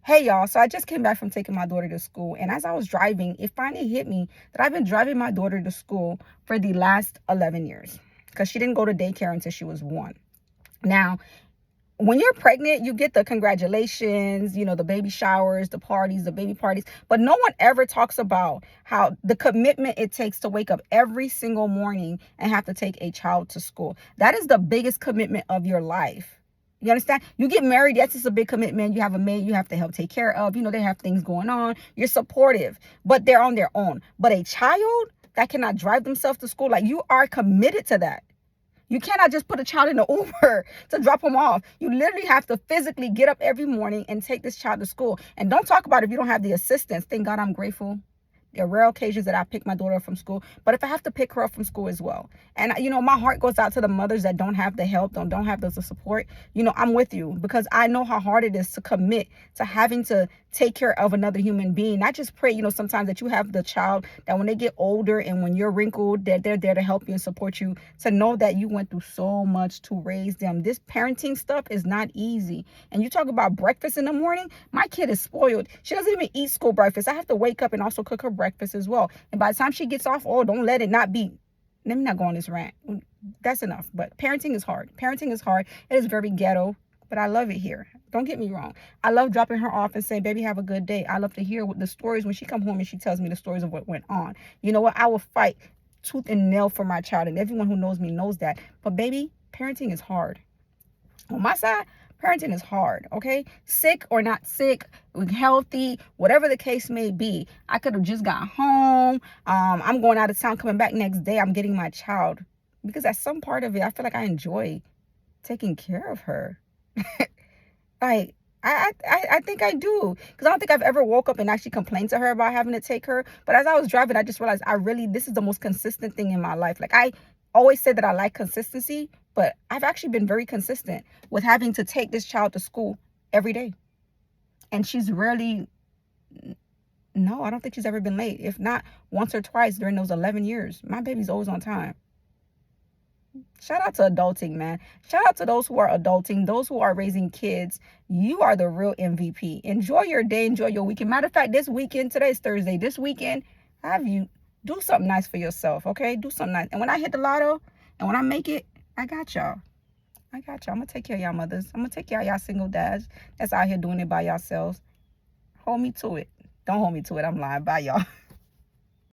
Hey y'all, so I just came back from taking my daughter to school, and as I was driving, it finally hit me that I've been driving my daughter to school for the last 11 years because she didn't go to daycare until she was 1. Now, when you're pregnant, you get the congratulations, the baby showers, the parties, the baby parties, but no one ever talks about how the commitment it takes to wake up every single morning and have to take a child to school. That is the biggest commitment of your life. You understand? You get married, yes, it's a big commitment. You have a maid you have to help take care of. They have things going on. You're supportive, but they're on their own. But a child that cannot drive themselves to school, like, you are committed to that. You cannot just put a child in an Uber to drop them off. You literally have to physically get up every morning and take this child to school. And don't talk about if you don't have the assistance. Thank God I'm grateful. There are rare occasions that I pick my daughter up from school, but if I have to pick her up from school as well. And, my heart goes out to the mothers that don't have the help, don't have the support. I'm with you because I know how hard it is to commit to having to take care of another human being. I just pray, sometimes that you have the child that when they get older and when you're wrinkled, that they're there to help you and support you, to know that you went through so much to raise them. This parenting stuff is not easy. And you talk about breakfast in the morning. My kid is spoiled. She doesn't even eat school breakfast. I have to wake up and also cook her breakfast as well. And by the time she gets off, don't let it not be. Let me not go on this rant. That's enough. But parenting is hard. Parenting is hard. It is very ghetto, but I love it here. Don't get me wrong. I love dropping her off and saying, baby, have a good day. I love to hear the stories when she come home and she tells me the stories of what went on. You know what? I will fight tooth and nail for my child. And everyone who knows me knows that. But baby, parenting is hard. On my side, parenting is hard, okay? Sick or not sick, healthy, whatever the case may be. I could have just got home. I'm going out of town, coming back next day. I'm getting my child. Because at some part of it, I feel like I enjoy taking care of her. Like, I think I do. Because I don't think I've ever woke up and actually complained to her about having to take her. But as I was driving, I just realized this is the most consistent thing in my life. Like, I always said that I like consistency, but I've actually been very consistent with having to take this child to school every day. And she's rarely, no, I don't think she's ever been late. If not once or twice during those 11 years. My baby's always on time. Shout out to adulting, man. Shout out to those who are adulting, those who are raising kids. You are the real MVP. Enjoy your day. Enjoy your weekend. Matter of fact, this weekend, today's Thursday, this weekend, do something nice for yourself, okay? Do something nice. And when I hit the lotto and when I make it, I got y'all. I'm going to take care of y'all mothers. I'm going to take care of y'all single dads that's out here doing it by yourselves. Hold me to it. Don't hold me to it. I'm lying. Bye, y'all.